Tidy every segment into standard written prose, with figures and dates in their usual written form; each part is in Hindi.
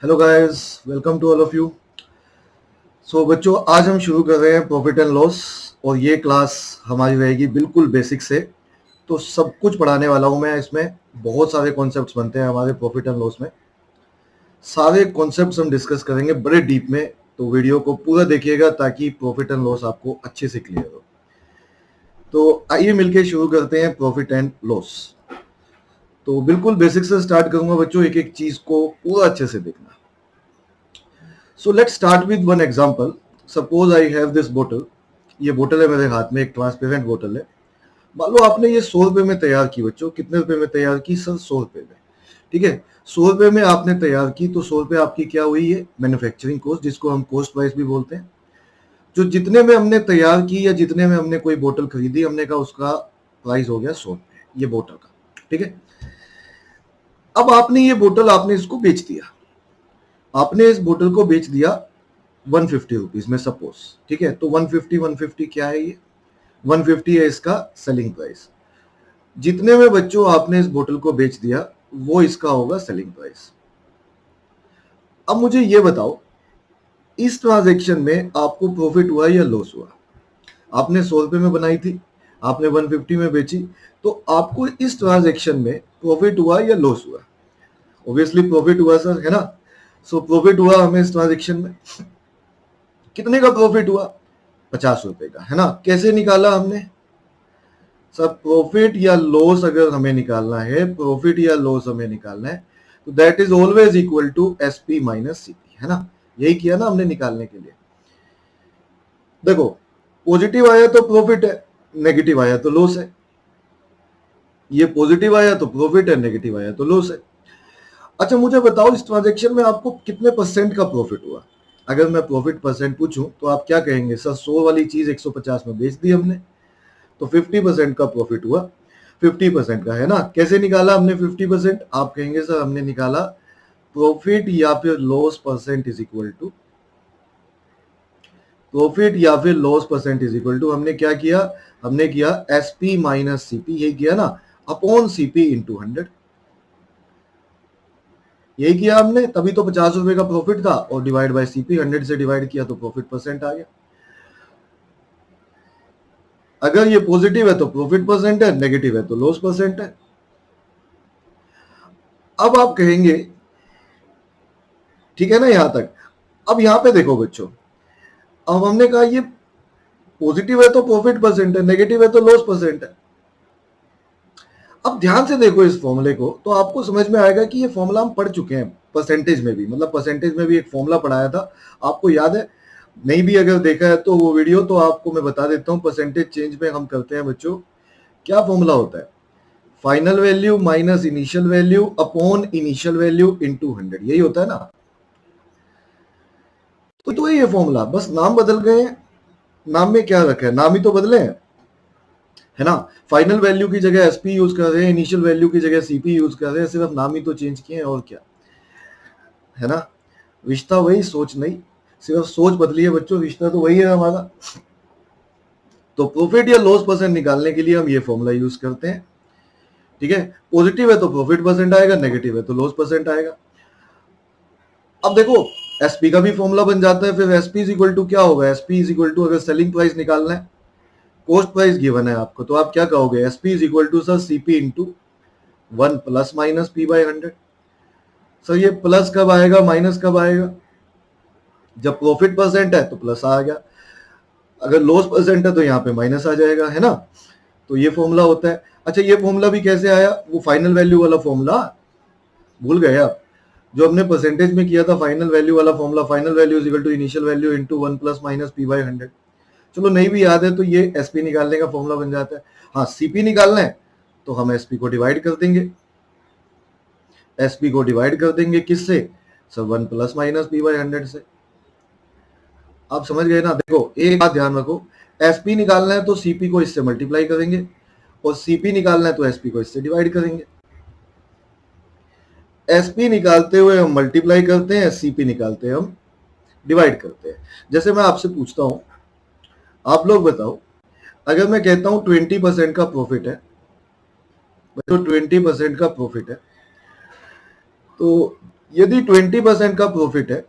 Hello guys, welcome to all of you. So बच्चों, आज हम शुरू कर रहे हैं प्रॉफिट एंड लॉस और ये क्लास हमारी रहेगी बिल्कुल बेसिक से। तो सब कुछ पढ़ाने वाला हूँ मैं इसमें। बहुत सारे कॉन्सेप्ट्स बनते हैं हमारे प्रॉफिट एंड लॉस में। सारे कॉन्सेप्ट्स हम डिस्कस करेंगे बड़े डीप में। तो वीडियो को पूरा देखिएगा ताकि प्रॉफिट एंड लॉस आपको अच्छे से क्लियर हो। तो आइए मिलके शुरू करते हैं प्रॉफिट एंड लॉस। तो बिल्कुल बेसिक से स्टार्ट करूंगा बच्चों, एक एक चीज को पूरा अच्छे से देखना। So let's start with one example. Suppose I have this bottle. ये बोतल है मेरे हाथ में, एक ट्रांसपेरेंट बोतल है। मान लो आपने ये 100 रुपए में तैयार की बच्चों। कितने रुपए में तैयार की सर? 100 रुपए में। ठीक है, 100 रुपए में आपने तैयार की तो 100 रुपए आपकी क्या हुई है? मैन्युफैक्चरिंग कॉस्ट, जिसको हम कॉस्ट प्राइस भी बोलते हैं। जो जितने में हमने तैयार की या जितने में हमने कोई बोतल खरीदी, हमने कहा उसका प्राइस हो गया 100 रुपए ये बोतल का। ठीक है, अब आपने ये बोतल आपने इसको बेच दिया। आपने इस बोतल को बेच दिया 150 रुपीज में सपोज। ठीक है, तो 150 क्या है? ये 150 है इसका सेलिंग प्राइस। जितने में बच्चों आपने इस बोतल को बेच दिया वो इसका होगा सेलिंग प्राइस। अब मुझे ये बताओ, इस ट्रांजैक्शन में आपको प्रॉफिट हुआ या लॉस हुआ? आपने 100 रुपए में बनाई थी, आपने 150 में बेची, तो आपको इस ट्रांजैक्शन में प्रॉफिट हुआ या लॉस हुआ? ऑब्वियसली प्रॉफिट हुआ सर, है ना। सो प्रॉफिट हुआ हमें इस ट्रांजैक्शन में। कितने का प्रॉफिट हुआ? 50 रुपए का, है ना। कैसे निकाला हमने? सब प्रॉफिट या लॉस अगर हमें निकालना है, प्रॉफिट या लॉस हमें निकालना है, तो that is always equal to SP minus CP, है ना। यही किया ना हमने निकालने के लिए। देखो, पॉजिटिव आया तो प्रॉफिट है, नेगेटिव आया तो लॉस है। ये पॉजिटिव आया तो प्रॉफिट है, नेगेटिव आया तो लॉस है। अच्छा मुझे बताओ, इस ट्रांजेक्शन में आपको कितने परसेंट का प्रॉफिट हुआ? अगर मैं प्रॉफिट परसेंट पूछूं तो आप क्या कहेंगे? सर 100 वाली चीज 150 में बेच दी हमने, तो 50% का प्रॉफिट हुआ। 50% का, है ना। कैसे निकाला हमने 50%? आप कहेंगे सर हमने निकाला प्रॉफिट या फिर loss percent is equal to, profit या फिर loss percent is equal to, हमने क्या किया? हमने किया एसपी माइनस सीपी, यही किया ना, अपॉन सीपी इंटू 100। यही किया हमने, तभी तो 50 रुपए का प्रॉफिट था और डिवाइड बाय सीपी 100 से डिवाइड किया तो प्रॉफिट परसेंट आ गया। अगर ये पॉजिटिव है तो प्रॉफिट परसेंट है, नेगेटिव है तो लॉस परसेंट है। अब आप कहेंगे ठीक है ना यहां तक। अब यहां पे देखो बच्चों, अब हमने कहा ये पॉजिटिव है तो प्रॉफिट परसेंट है, नेगेटिव है तो लॉस परसेंट है। अब ध्यान से देखो इस फॉर्मूले को तो आपको समझ में आएगा कि ये फॉर्मूला हम पढ़ चुके हैं परसेंटेज में भी। मतलब परसेंटेज में भी एक फॉर्मूला पढ़ाया था, आपको याद है? नहीं भी अगर देखा है तो वो वीडियो तो आपको मैं बता देता हूं। परसेंटेज चेंज में हम करते हैं बच्चों, क्या फॉर्मूला होता है? Final value minus initial value upon initial value into 100, यही होता है ना। तो ये फॉर्मूला, बस नाम बदल गए हैं। नाम में क्या रखा है? नाम ही तो बदले हैं, है ना। फाइनल वैल्यू की जगह एसपी यूज कर रहे हैं, इनिशियल वैल्यू की जगह सीपी यूज कर रहे हैं, सिर्फ नाम ही तो चेंज किए हैं और क्या, है ना। रिश्ता वही, सोच नहीं, सिर्फ सोच बदली है बच्चों, रिश्ता तो वही है हमारा। तो प्रॉफिट या लॉस परसेंट निकालने के लिए हम ये फॉर्मूला यूज करते हैं। ठीक है, पॉजिटिव है तो प्रॉफिट परसेंट आएगा, नेगेटिव है तो लॉस परसेंट आएगा। अब देखो, एसपी का भी फॉर्मूला बन जाता है। फिर एसपी इज इक्वल टू क्या होगा? एसपी इज इक्वल टू, अगर सेलिंग प्राइस निकालना है, कॉस्ट प्राइस गिवन है आपको, तो आप क्या कहोगे? SP is equal to sir CP into 1 plus minus P by 100। Sir ये प्लस कब आएगा, माइनस कब आएगा? जब प्रॉफिट परसेंट है तो प्लस आ गया, अगर लॉस परसेंट है तो यहाँ पे माइनस आ जाएगा, है ना। तो ये फॉर्मूला होता है। अच्छा ये फॉर्मूला भी कैसे आया? वो फाइनल वैल्यू वाला फॉर्मूला भूल गए आप, जो हमने परसेंटेज में किया था, फाइनल वैल्यू वाला formula. Final value is equal to initial value into 1 plus minus P by 100। चलो नहीं भी याद है तो ये एसपी निकालने का फॉर्मूला बन जाता है। हाँ सीपी निकालना है तो हम एसपी को डिवाइड कर देंगे। एसपी को डिवाइड कर देंगे किससे? Sir 1 plus minus P by 100 से। आप समझ गए ना। देखो एक बात ध्यान रखो, एसपी निकालना है तो सीपी को इससे मल्टीप्लाई करेंगे, और सीपी निकालना है तो एसपी को इससे डिवाइड करेंगे। एसपी निकालते हुए हम मल्टीप्लाई करते हैं, सीपी निकालते हैं हम डिवाइड करते हैं। जैसे मैं आपसे पूछता हूं, आप लोग बताओ, अगर मैं कहता हूं 20% का प्रॉफिट है, तो 20% का प्रॉफिट है, तो यदि 20% का प्रॉफिट है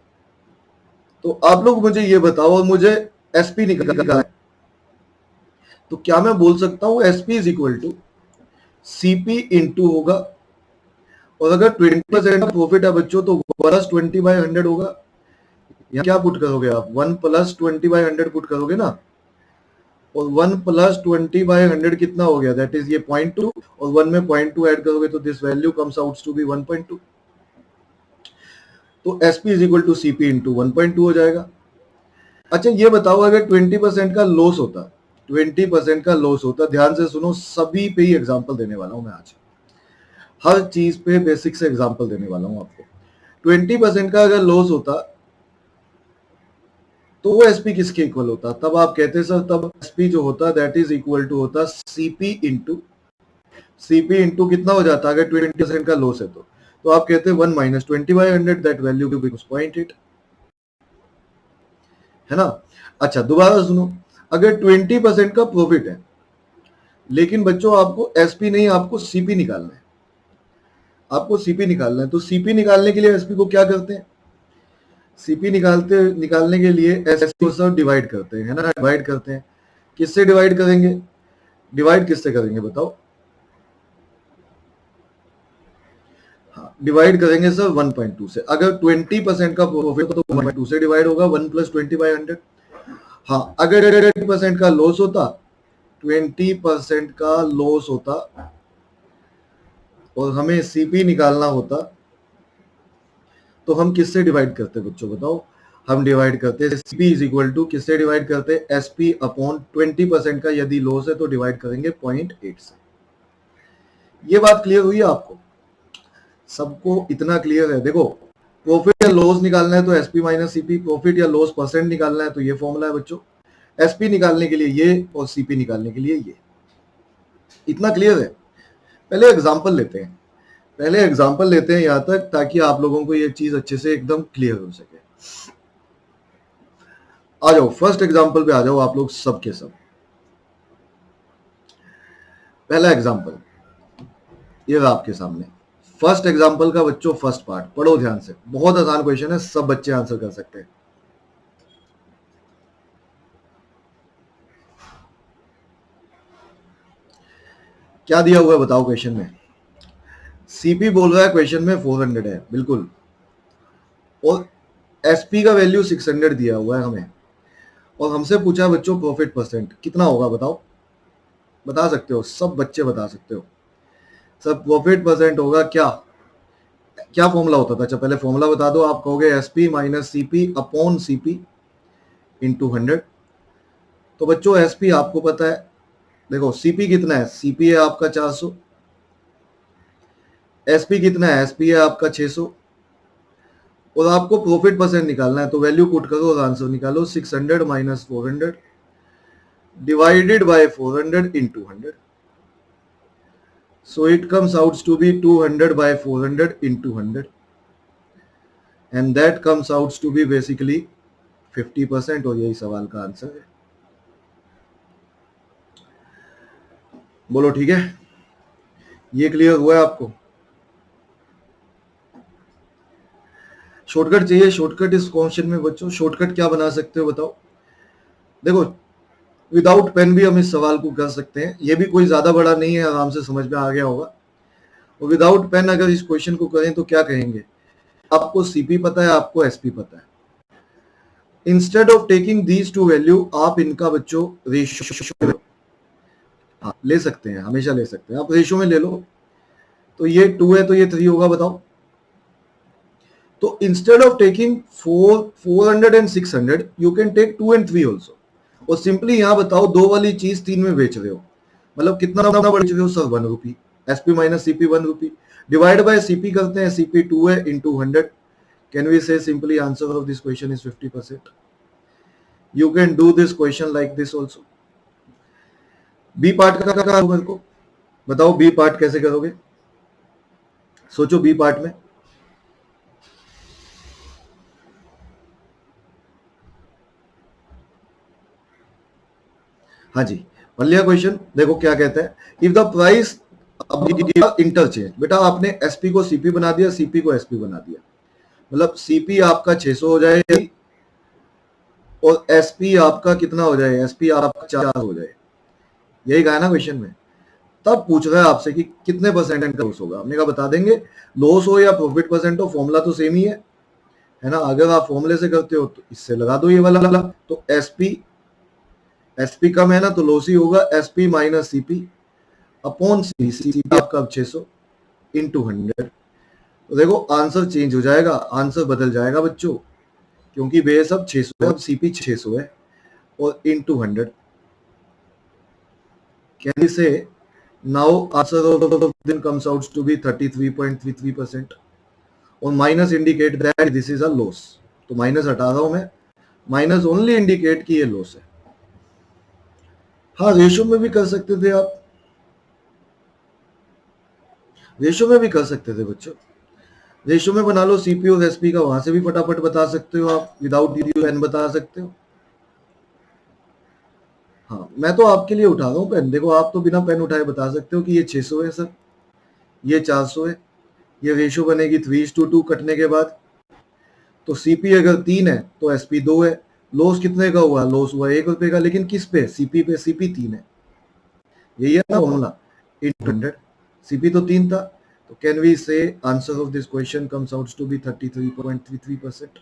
तो आप लोग मुझे ये बताओ, और मुझे एसपी निकालना है, तो क्या मैं बोल सकता हूं SP is equal to CP into होगा, और अगर 20% का प्रॉफिट है बच्चों तो प्लस 20/100 होगा। यहाँ क्या पुट करोगे आप, 1 प्लस 20/100 पुट करोगे ना, और 1 प्लस 20/100 कितना हो गया, दैट इज ये 0.2, और 1 में 0.2 ऐड करोगे तो this value comes out to be 1.2। तो SP is equal to CP into 1.2 हो जाएगा। अच्छा ये बताओ, अगर 20% का लॉस होता, 20% का लॉस होता, ध्यान से सुनो, सभी पे ही एग्जांपल देने वाला हूं मैं आज, हर चीज पे बेसिक से एग्जांपल देने वाला हूं आपको। 20% का अगर लॉस होता तो वो एसपी किसके इक्वल होता, तब आप कहते सर तब एसपी जो होता दैट इज इक्वल टू होता सीपी इंटू कितना हो जाता अगर 20% का लॉस है तो आप कहते 1 माइनस 20/100, दैट वैल्यू बिकम्स 0.8, है ना। अच्छा दोबारा सुनो, अगर 20% का प्रॉफिट है, लेकिन बच्चों आपको एसपी नहीं, आपको सीपी निकालना है, आपको सीपी निकालना है, तो सीपी निकालने के लिए एसपी को क्या करते हैं, सीपी निकालने के लिए एसपी को सब डिवाइड करते हैं, है ना, डिवाइड करते हैं। किससे डिवाइड करेंगे, डिवाइड किससे करेंगे बताओ, हाँ डिवाइड करेंगे सर 1.2 से। अगर 20% का प्रॉफिट तो 1.2 से डिवाइड होगा, 1 प्लस 20/100। हाँ अगर 20% का लॉस होता, 20% का लॉस होता और हमें सीपी निकालना होता, तो हम किससे डिवाइड करते बच्चों बताओ, हम डिवाइड करते सीपी इज इक्वल टू किससे डिवाइड करते, एसपी अपॉन 20% का यदि लॉस है तो डिवाइड करेंगे 0.8 से। ये बात क्लियर हुई है आपको, सबको इतना क्लियर है। देखो प्रॉफिट या लॉस निकालना है तो एसपी माइनस सीपी, प्रॉफिट या लॉस परसेंट निकालना है तो ये फॉर्मूला है बच्चों, एसपी निकालने के लिए ये और सीपी निकालने के लिए ये, इतना क्लियर है। पहले एग्जांपल लेते हैं, पहले एग्जांपल लेते हैं यहां तक, ताकि आप लोगों को ये चीज अच्छे से एकदम क्लियर हो सके। आ जाओ फर्स्ट एग्जांपल पे आ जाओ आप लोग सब के सब। पहला एग्जांपल ये रहा आपके सामने, फर्स्ट एग्जांपल का बच्चों फर्स्ट पार्ट पढ़ो ध्यान से, बहुत आसान क्वेश्चन है, सब बच्चे आंसर कर सकते हैं। क्या दिया हुआ है बताओ क्वेश्चन में, सीपी बोल रहा है क्वेश्चन में 400 है बिल्कुल, और एसपी का वैल्यू 600 दिया हुआ है हमें, और हमसे पूछा बच्चों प्रॉफिट परसेंट कितना होगा बताओ, बता सकते हो, सब बच्चे बता सकते हो। सब प्रॉफिट परसेंट होगा क्या, क्या फॉर्मूला होता था, अच्छा पहले फॉर्मूला बता दो, आप कहोगे SP minus CP upon CP into 100। तो बच्चों एसपी आपको पता है, देखो सीपी कितना है, सीपी है आपका 400, एसपी कितना है, एसपी है आपका 600, और आपको प्रॉफिट परसेंट निकालना है, तो वैल्यू पुट करो और आंसर निकालो, 600 minus 400 divided by 400 into 100. So it comes out to be 200 by 400 into 100. And that comes out to be basically 50%, और यही सवाल का आंसर है। बोलो ठीक है, ये क्लियर हुआ है आपको। शॉर्टकट चाहिए, शॉर्टकट इस क्वेश्चन में बच्चों, शॉर्टकट क्या बना सकते हो बताओ। देखो विदाउट पेन भी हम इस सवाल को कर सकते हैं, ये भी कोई ज्यादा बड़ा नहीं है, आराम से समझ में आ गया होगा। और विदाउट पेन अगर इस क्वेश्चन को करें तो क्या कहेंगे, आपको सीपी पता है, आपको एसपी पता है, instead of taking these two value आप इनका बच्चों रेशियो ले सकते हैं, हमेशा ले सकते हैं, आप रेशियो में ले लो। तो ये 2 है तो ये 3 होगा बताओ। तो instead of taking 400 and 600 you can take 2 and 3 also, और सिंपली यहां बताओ 2 वाली चीज 3 में बेच रहे हो, मतलब कितना बेच रहे हो sir, 1 rupee, SP minus CP 1 rupee, divide by CP करते हैं, सीपी 2 है into 100, can we say simply answer of this question is 50%। You can do this question like this also. B part का करो, मेरे को बताओ बी पार्ट कैसे करोगे, सोचो बी पार्ट में। हाँ जी पढ़ लिया क्वेश्चन, देखो क्या कहता है, इफ द प्राइस इंटरचेंज, बेटा आपने एसपी को सीपी बना दिया, सीपी को एसपी बना दिया, मतलब सीपी आपका 600 हो जाए और एसपी आपका कितना हो जाए, एसपी आपका 4 हो जाए, यही कहा है ना क्वेश्चन में। तब पूछ रहा है आपसे कि कितने परसेंट का लॉस होगा। हमने कहा बता देंगे, लॉस हो या प्रॉफिट परसेंट हो फॉर्मूला तो सेम ही है ना। अगर आप फॉर्मूले से करते हो तो इससे लगा दो ये वाला, तो एसपी कम है ना तो लॉस ही होगा, एसपी माइनस सीपी अपॉन सी, सीपी आपका अब 600 इंटू 100। तो देखो आंसर चेंज हो जाएगा, आंसर बदल जाएगा बच्चों, क्योंकि बेस अब 600 है, अब सीपी 600 है और इंटू 100। कैन वी से नाउ आंसर ऑफ दिन कम्स आउट टू बी 33.33%, और minus indicate that this is a loss. तो माइनस हटा रहा हूं मैं, माइनस ओनली इंडिकेट कि ये लॉस है। हाँ रेशो में भी कर सकते थे आप, रेशो में भी कर सकते थे बच्चों, रेशो में बना लो सीपी और एसपी का, वहां से भी फटाफट बता सकते हो आप, विदाउट पेन बता सकते हो। हाँ मैं तो आपके लिए उठा रहा हूँ पेन, देखो आप तो बिना पेन उठाए बता सकते हो कि ये 600 है सर, ये 400 है, ये रेशो बनेगी 3:2 कटने के बाद। तो सीपी अगर 3 है तो एसपी 2 है। लॉस कितने का हुआ, लॉस हुआ ₹1 का, लेकिन किस पे, सीपी पे, सीपी 3 है, यही है ना फॉर्मूला, इंटू 100। सीपी तो 3 था, तो can we say answer of this question comes out to be 33.33%,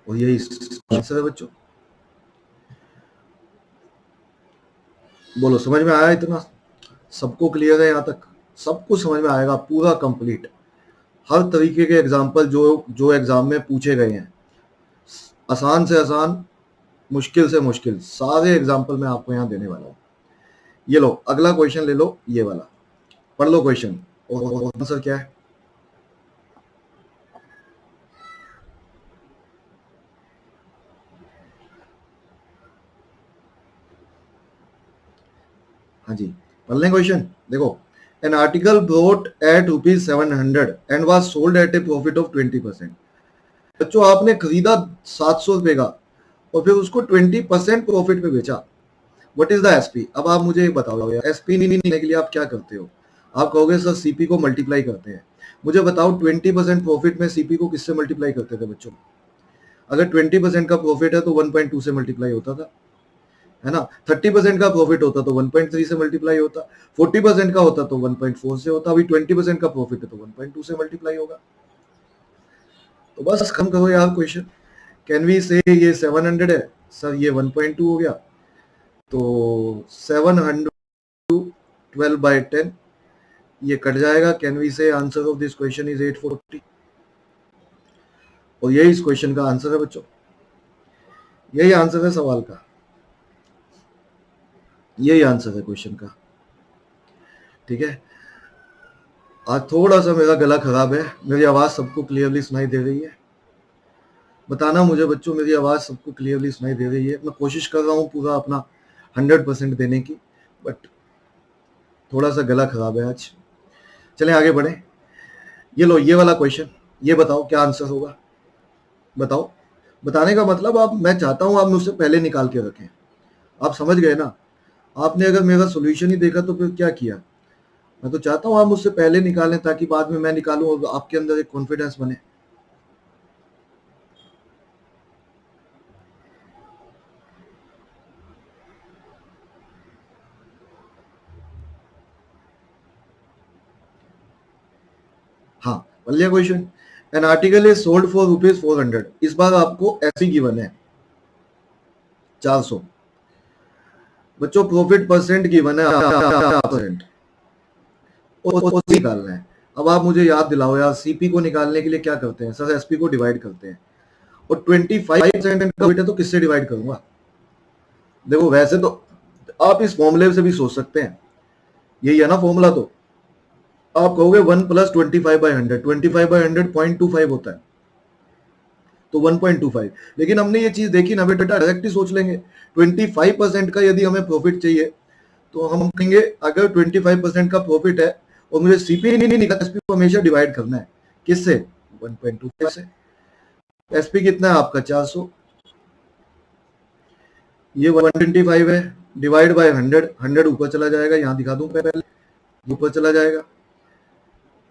और यही आंसर है बच्चों। बोलो समझ में आया इतना, सबको क्लियर है यहाँ तक, सब कुछ समझ में आएगा पूरा कंप्लीट। हर तरीके के एग्जाम्पल जो जो एग्जाम में पूछे गए हैं, आसान से आसान, मुश्किल से मुश्किल, सारे एग्जाम्पल मैं आपको यहाँ देने वाला हूँ। ये लो अगला क्वेश्चन ले लो, ये वाला पढ़ लो क्वेश्चन और आंसर क्या है। हाँ जी पढ़ लें क्वेश्चन। देखो, an article brought at ₹700 and was sold at a profit of 20%। बच्चों आपने खरीदा 700 रुपए का और फिर उसको 20% प्रॉफिट पे बेचा, व्हाट इज द एसपी। अब आप मुझे बताओ यार, एसपी नहीं लेने के लिए आप क्या करते हो। आप कहोगे सर सीपी को मल्टीप्लाई करते हैं। मुझे बताओ 20% प्रॉफिट में सीपी को किससे मल्टीप्लाई करते थे बच्चों। अगर 20% का प्रॉफिट है तो 1.2 से मल्टीप्लाई होता था, है ना। 30% का प्रॉफिट होता तो 1.3 से मल्टीप्लाई होता, 40% का होता तो 1.4 से होता, अभी 20% का प्रॉफिट है तो 1.2 से मल्टीप्लाई होगा। तो बस कम करो यार क्वेश्चन। कैन वी से ये 700 है सर, ये 1.2 हो गया, तो 712/10 ये कट जाएगा। Can we say answer of this question is 840, और यही इस क्वेश्चन का आंसर है बच्चों, यही आंसर है सवाल का, यही आंसर है क्वेश्चन का। ठीक है, आज थोड़ा सा मेरा गला खराब है, मेरी आवाज सबको क्लियरली सुनाई दे रही है। बताना मुझे बच्चों, मेरी आवाज सबको क्लियरली सुनाई दे रही है। मैं कोशिश कर रहा हूँ पूरा अपना 100% देने की, बट थोड़ा सा गला खराब है आज। चलें आगे बढ़े। ये लो ये वाला क्वेश्चन, ये बताओ क्या आंसर होगा, बताओ। बताने का मतलब आप, मैं चाहता हूं आप मुझसे पहले निकाल के रखें। आप समझ गए ना, आपने अगर मेरा सोल्यूशन ही देखा तो फिर क्या किया। मैं तो चाहता हूं आप मुझसे पहले निकालें ताकि बाद में मैं निकालूं और आपके अंदर एक कॉन्फिडेंस बने। हाँ बल्ले question, an article is sold for ₹400। इस बार आपको ऐसी गिवन है 400। बच्चों प्रॉफिट परसेंट गिवन है परसेंट, और निकालना है। अब आप मुझे याद दिलाओ यार, सीपी को निकालने के लिए क्या करते हैं सर, एसपी को डिवाइड करते हैं, और 25% का वेट है तो किससे डिवाइड करूंगा। देखो वैसे तो आप इस फॉर्मूले से भी सोच सकते हैं, यही है ना फॉर्मूला। तो आप कहोगे 1 + 25/100, 25/100 0.25 होता है, तो 1.25। लेकिन हमने ये चीज देखी ना बेटा, डायरेक्ट ही सोच लेंगे। 25% का यदि हमें प्रॉफिट चाहिए तो हम कहेंगे अगर 25% का प्रॉफिट है और मुझे सीपी नहीं निकालना, एसपी को हमेशा डिवाइड करना है, किससे, 1.25 से। एसपी कितना है आपका 400, ये 125 है, डिवाइड बाय 100, 100 ऊपर चला जाएगा, यहाँ दिखा दूं पहले, ऊपर चला जाएगा,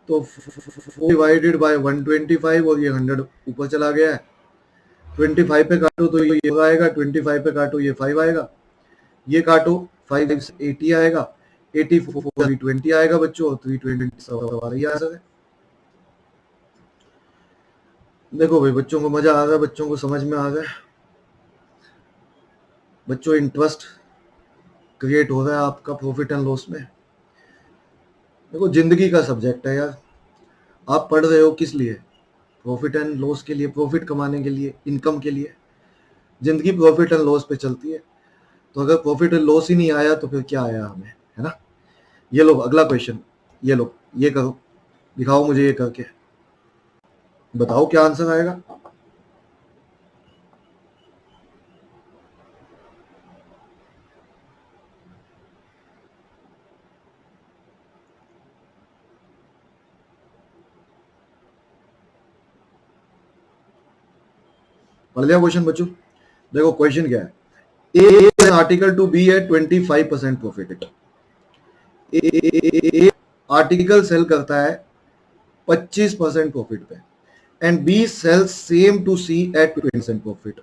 तो 4 डिवाइडेड बाय 125 और ये 100 ऊपर चला गया है। 25 पे काटो तो ये आएगा, 25 पे काटो ये 5 आएगा, ये काटो 5 से 80 आएगा, 84 320 आएगा बच्चों, और 320 सवाल ही आंसर है। देखो भाई बच्चों को मजा आ रहा है, बच्चों को समझ में आ रहा है, बच्चों इंटरेस्ट क्रिएट हो रहा है आपका प्रॉफिट एंड लॉस में। देखो जिंदगी का सब्जेक्ट है यार, आप पढ़ रहे हो किस लिए? प्रॉफिट एंड लॉस के लिए, प्रॉफिट कमाने के लिए, इनकम के लिए। जिंदगी प्रॉफिट एंड लॉस पे चलती है, तो अगर प्रॉफिट एंड लॉस ही नहीं आया तो फिर क्या आया हमें, है ना। ये लो अगला क्वेश्चन, ये लो, ये करो, दिखाओ मुझे ये करके, बताओ क्या आंसर आएगा। पढ़ लिया क्वेश्चन बच्चों? देखो क्वेश्चन क्या है, A article to B at 25% profit. Article sell करता है 25% प्रॉफिट पे, and B sell same to C at 20% profit.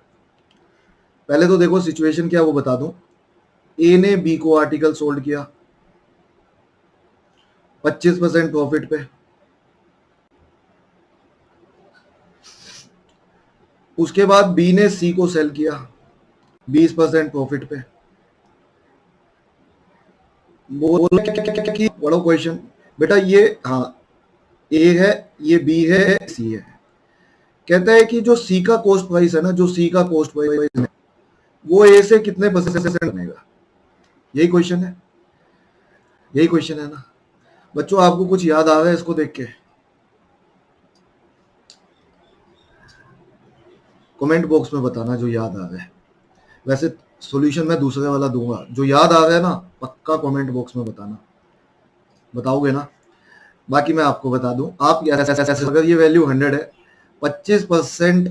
पहले तो देखो सिचुएशन क्या वो बता दूं। ए ने बी को आर्टिकल सोल्ड किया 25% प्रॉफिट पे, उसके बाद बी ने सी को सेल किया 20% प्रॉफिट पे। बड़ो क्वेश्चन बेटा, ये हाँ ए है, ये बी है, सी है। कहता है कि जो सी का कॉस्ट प्राइस है ना, जो सी का कॉस्ट प्राइस है वो ए से कितने परसेंट बनेगा, यही क्वेश्चन है, यही क्वेश्चन है ना बच्चों। आपको कुछ याद आ रहा है इसको देख के? कमेंट बॉक्स में बताना जो याद आ रहा है। वैसे सॉल्यूशन मैं दूसरे वाला दूंगा, जो याद आ रहा है ना पक्का कमेंट बॉक्स में बताना, बताओगे ना। बाकी मैं आपको बता दूं, आप अगर ये वैल्यू 100 है, 25%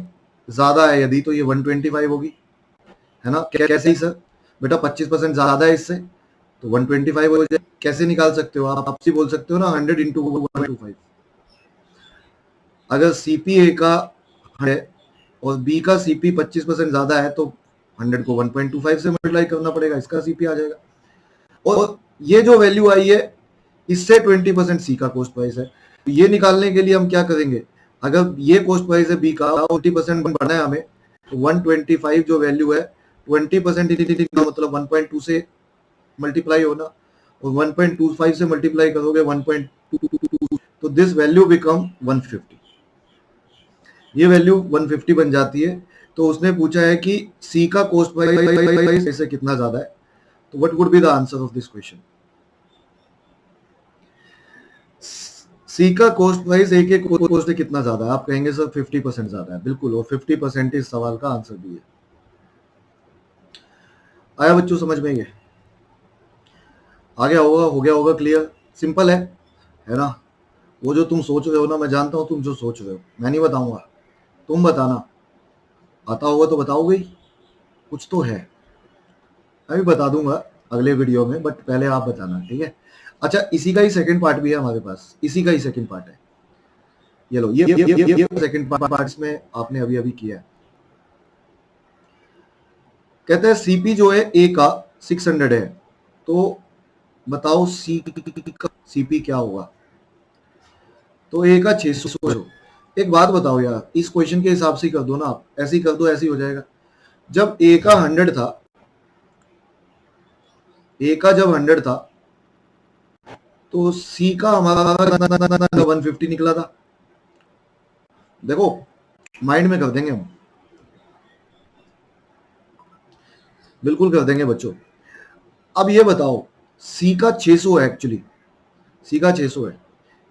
ज्यादा है यदि, तो ये 125 होगी, है ना। कैसे ही सर? बेटा 25% ज्यादा है इससे तो 125 हो जाए। कैसे निकाल सकते हो आप आपसे बोल सकते हो ना 100 इंटू 125। अगर सीपी का है और बी का सीपी 25% ज्यादा है तो 100 को 1.25 से मल्टीप्लाई करना पड़ेगा, इसका सीपी आ जाएगा। और ये जो वैल्यू आई है इससे 20% सी का कॉस्ट प्राइस है, तो ये निकालने के लिए हम क्या करेंगे, अगर ये कॉस्ट प्राइस है बी का 40% बढ़ना है हमें, तो 125 जो वैल्यू है 20% मतलब 1.2 से मल्टीप्लाई होना, और 1.25 से मल्टीप्लाई करोगे 1.2, तो दिस वैल्यू बिकम 150। ये वैल्यू 150 बन जाती है। तो उसने पूछा है कि सी का कॉस्ट प्राइस से कितना ज्यादा है, तो what would be the answer of this question. C का कॉस्ट प्राइस ए के कॉस्ट से कितना ज्यादा है? आप कहेंगे सर 50% ज्यादा है, बिल्कुल, और 50% इस सवाल का आंसर भी है। आया बच्चों समझ में? ये आ गया होगा, हो गया होगा क्लियर, सिंपल है ना। वो जो तुम सोच रहे हो ना, मैं जानता हूं तुम जो सोच रहे हो, मैं नहीं बताऊंगा, तुम बताना। आता होगा तो बताओगे ही, कुछ तो है, मैं भी बता दूंगा अगले वीडियो में, बट पहले आप बताना, ठीक है। अच्छा, इसी का ही सेकंड पार्ट भी है हमारे पास, इसी का ही सेकंड पार्ट है। ये लो, ये सेकंड पार्ट में आपने अभी अभी किया है। कहते हैं सीपी जो है ए का 600 है, तो बताओ सी का सीपी क्या होगा। तो ए का 600। एक बात बताओ यार, इस क्वेश्चन के हिसाब से कर दो ना, आप ऐसे ही कर दो, ऐसे ही हो जाएगा। जब ए का 100 था, ए का जब 100 था तो सी का हमारा 150 निकला था। देखो माइंड में कर देंगे हम, बिल्कुल कर देंगे बच्चों। अब ये बताओ सी का 600 है, एक्चुअली सी का 600 है,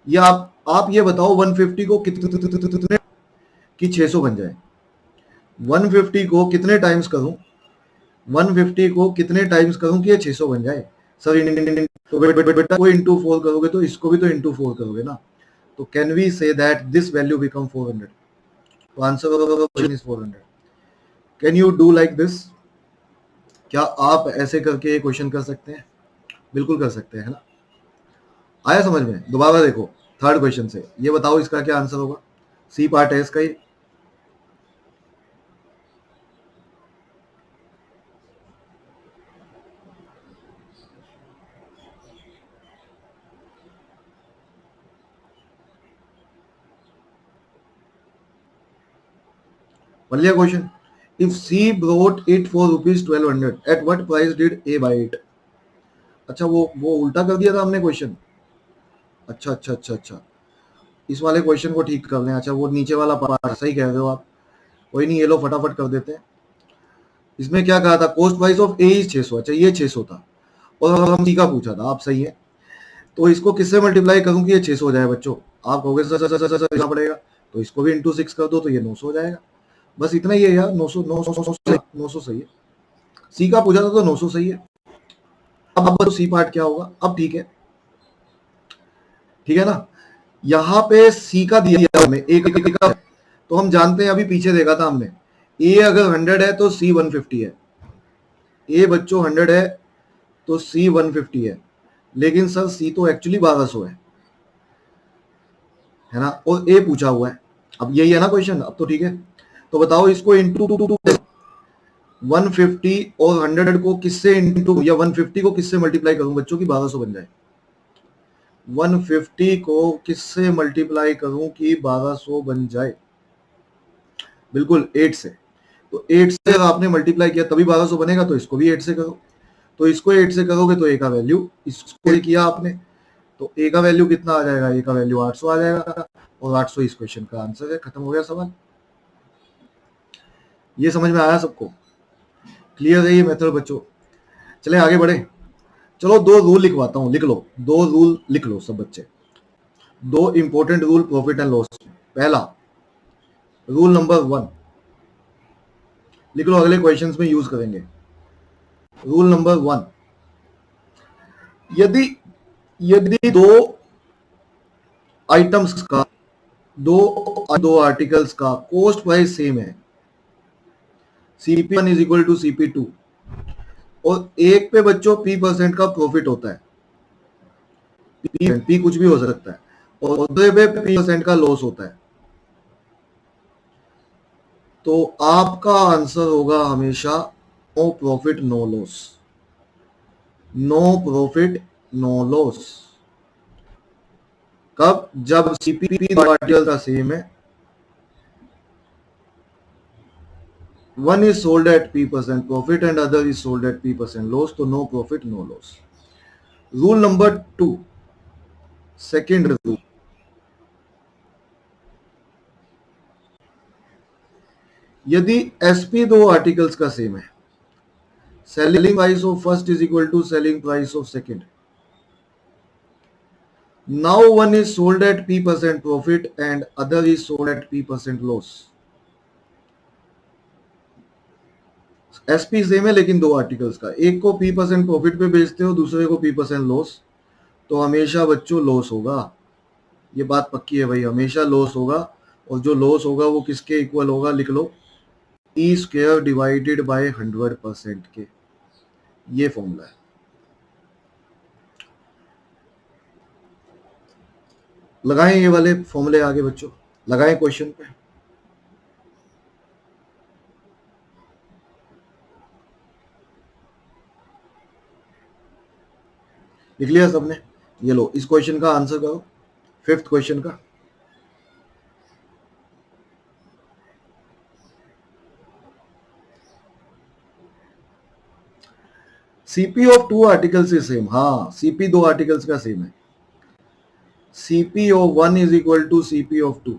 या आप ये बताओ 150 को कितने कि 600 बन जाए। 150 को कितने टाइम्स करूं, 150 को कितने टाइम्स करूं कि ये 600 बन जाए। सर तो बेटा को इंटू 4 करोगे तो इसको भी तो इंटू 4 करोगे ना, तो can we say that this value become 400। तो answer is 400। Can you do like this? क्या आप ऐसे करके क्वेश्चन कर सकते हैं? बिल्कुल कर सकते हैं, है ना। आया समझ में? दोबारा देखो, थर्ड क्वेश्चन से। ये बताओ इसका क्या आंसर होगा, सी पार्ट है इसका ये। पढ़ लिया question. If C brought it for rupees 1200 at what price did A buy it. अच्छा वो उल्टा कर दिया था हमने क्वेश्चन। अच्छा अच्छा अच्छा अच्छा, इस वाले क्वेश्चन को ठीक कर लें। अच्छा वो नीचे वाला पार्ट, सही कह रहे हो आप। कोई नहीं, ये लो फटाफट कर देते हैं। इसमें क्या कहा था, cost price of A is 600। अच्छा ये 600 था और हम सी का पूछा था, आप सही है। तो इसको किससे मल्टीप्लाई करूं कि ये 600 हो जाए बच्चों। आप कहोगे सर सर सर सर करना पड़ेगा, तो इसको भी इंटू 6 कर दो तो ये 900 हो जाएगा। बस इतना ही है यार, 900 900 900 सही है। सी का पूछा था तो 900 सही है। अब सी पार्ट क्या होगा, अब ठीक है, ठीक है ना। यहाँ पे सी का दिया हमें, ए का, तो हम जानते हैं, अभी पीछे देखा था हमने, ए अगर 100 है तो सी 150 है। ए बच्चों 100 है तो सी 150 है। लेकिन सर सी तो एक्चुअली 1200 है ना, और ए पूछा हुआ है। अब यही है ना क्वेश्चन, अब तो ठीक है। तो बताओ इसको इंटू 150 और 100 को किससे इंटू या 150 को किससे मल्टीप्लाई करूं बच्चों की 1200 बन जाए। 150 को किससे मल्टीप्लाई करूं कि 1200 बन जाए, बिल्कुल 8 से। तो 8 से अगर आपने मल्टीप्लाई किया तभी 1200 बनेगा, तो इसको भी 8 से करो। तो इसको 8 से करोगे तो ए का वैल्यू, इसको किया आपने तो ए का वैल्यू कितना आ जाएगा, ए का वैल्यू 800 आ जाएगा, और 800 इस क्वेश्चन का आंसर है। खत्म हो गया सवाल। ये समझ में आया सबको, क्लियर है ये मेथड बच्चों। चले आगे बढ़े। चलो दो रूल लिखवाता हूं, लिख लो, दो रूल लिख लो सब बच्चे। दो important rule profit and loss. पहला रूल नंबर 1 लिख लो, अगले क्वेश्चंस में यूज करेंगे। रूल नंबर 1, यदि यदि दो आइटम्स का, दो दो आर्टिकल्स का कॉस्ट प्राइस सेम है, CP1 is equal to CP2, और एक पे बच्चों P% का प्रॉफिट होता है, P कुछ भी हो सकता है, और दूसरे पे P% का लॉस होता है, तो आपका आंसर होगा हमेशा no profit no loss. No profit no loss कब, जब CP पार्टिकल का सेम है, one is sold at P% profit and other is sold at P% loss, तो no profit no loss। Rule number 2, second rule, यदि SP दो आर्टिकल्स का सेम है, selling price of first is equal to selling price of second, now one is sold at P% profit and other is sold at P% loss. SP same है लेकिन दो आर्टिकल्स का, एक को P% प्रॉफिट पे बेचते हो, दूसरे को P% लॉस, तो हमेशा बच्चों लॉस होगा। ये बात पक्की है भाई, हमेशा लॉस होगा। और जो लॉस होगा वो किसके इक्वल होगा, लिख लो, E² डिवाइडेड बाय 100% के। ये फॉर्मूला है। लगाएं ये वाले फॉर्मूले आगे बच्चों, लगाएं क्वेश्चन पे। लिख लिया सबने, ये लो इस क्वेश्चन का आंसर करो, फिफ्थ क्वेश्चन का। CP of two articles is same, हाँ CP दो आर्टिकल्स का सेम है। CP of 1 is equal to CP of 2।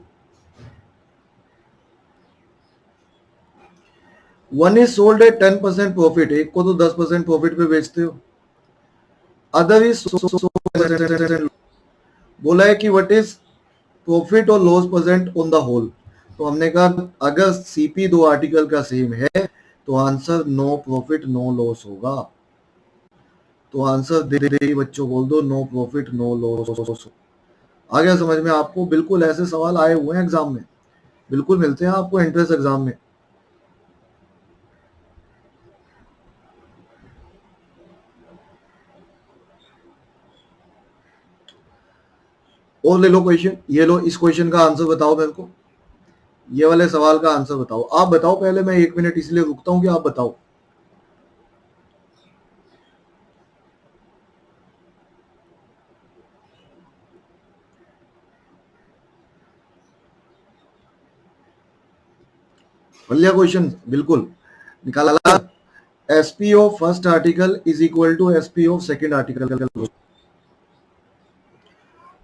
One is sold at 10% profit, एक को तो 10% प्रॉफिट पे बेचते हो, अदर इज बोला है कि व्हाट इज प्रॉफिट और loss percent on the whole. तो हमने कहा अगर CP दो आर्टिकल का सेम है तो answer no profit no loss होगा। तो आंसर दे दे बच्चों, बोल दो नो प्रॉफिट नो लॉस। आ गया समझ में आपको, बिल्कुल ऐसे सवाल आए हुए हैं एग्जाम में, बिल्कुल मिलते हैं आपको एंट्रेंस एग्जाम में। और ले लो क्वेश्चन, ये लो, इस क्वेश्चन का आंसर बताओ मेरे को, ये वाले सवाल का आंसर बताओ। आप बताओ पहले, मैं 1 मिनट इसलिए रुकता हूं कि आप बताओ। बढ़िया क्वेश्चन, बिल्कुल निकाला। SP of first article is equal to SP of second article.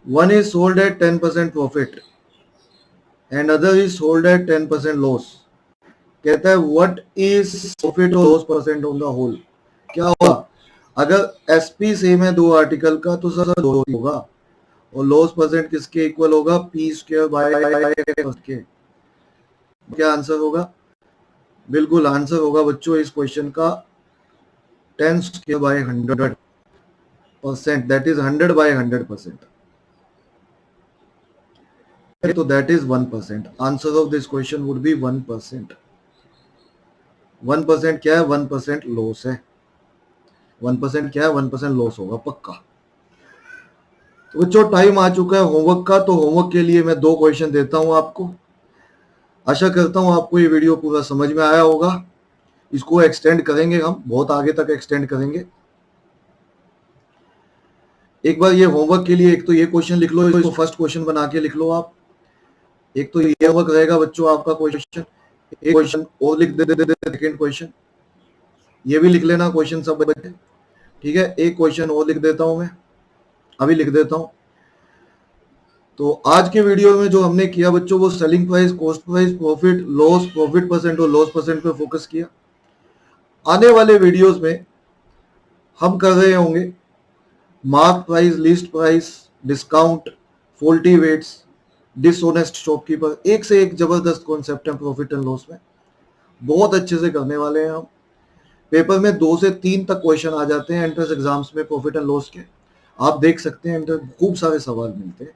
One is sold at 10% profit and other is sold at 10% loss. कहता है what is profit or loss percent on the whole। क्या होगा अगर एसपी सेम है दो आर्टिकल का तो सर दो होगा, और लॉस परसेंट किसके इक्वल होगा, पी स्क्वायर बाय फर्स्ट के। क्या आंसर होगा, बिल्कुल आंसर होगा बच्चों इस क्वेश्चन का 10 square by 100%, that is 100 by 100%, तो that is 1%। Answer of this question would be 1%। 1% क्या है, 1% लॉस है। 1% क्या है, 1% लॉस होगा पक्का। तो बच्चों टाइम आ चुका है होमवर्क का, तो होमवर्क के लिए मैं 2 क्वेश्चन देता हूं आपको। आशा करता हूं आपको ये वीडियो पूरा समझ में आया होगा। इसको एक्सटेंड करेंगे, हम बहुत आगे तक एक्सटेंड करेंगे। एक बार ये होमवर्क के लिए एक तो ये क्वेश्चन लिख लो, इसको फर्स्ट क्वेश्चन बना के लिख लो आप। एक तो ये होमवर्क रहेगा बच्चों आपका क्वेश्चन, एक क्वेश्चन और लिख दे सेकंड क्वेश्चन, ये भी लिख लेना क्वेश्चन सब बच्चे, ठीक है। एक क्वेश्चन और लिख देता हूं मैं, अभी लिख देता हूं। तो आज के वीडियो में जो हमने किया बच्चों, वो selling price, cost price, profit loss, profit percent और लॉस परसेंट पे फोकस किया। आने वाले वीडियोस में हम कर रहे होंगे mark price, list price, discount, faulty weights, dishonest shopkeeper. एक से एक जबरदस्त कॉन्सेप्ट है प्रॉफिट एंड लॉस में, बहुत अच्छे से करने वाले हैं हम। पेपर में 2 से 3 तक क्वेश्चन आ जाते हैं एंट्रेंस एग्जाम्स में प्रॉफिट एंड लॉस के, आप देख सकते हैं खूब सारे सवाल मिलते हैं।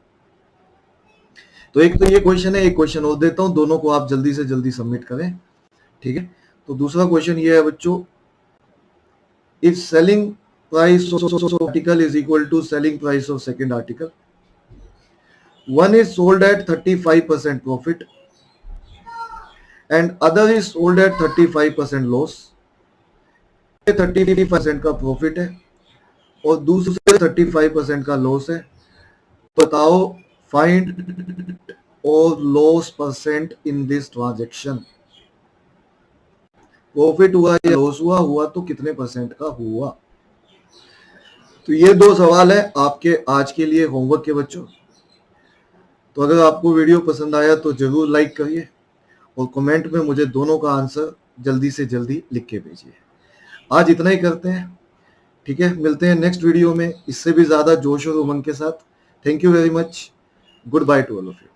तो एक तो ये क्वेश्चन है, एक क्वेश्चन और देता हूं, दोनों को आप जल्दी से जल्दी सबमिट करें, ठीक है। तो दूसरा क्वेश्चन ये है बच्चों, if selling price of article is equal to selling price of second article, one is sold at 35% profit and other is sold at 35% loss। 35% का प्रॉफिट है और दूसरे 35% का लॉस है। बताओ फाइंड और loss percent in this transaction. Profit हुआ या लॉस हुआ, हुआ तो कितने परसेंट का हुआ। तो ये 2 सवाल है आपके आज के लिए होमवर्क के बच्चों। तो अगर आपको वीडियो पसंद आया तो जरूर लाइक करिए और कमेंट में मुझे दोनों का आंसर जल्दी से जल्दी लिख के भेजिए। आज इतना ही करते हैं, ठीक है। मिलते हैं नेक्स्ट वीडियो में इससे भी ज्यादा जोश और उमंग के साथ। Thank you very much, good by two all of you.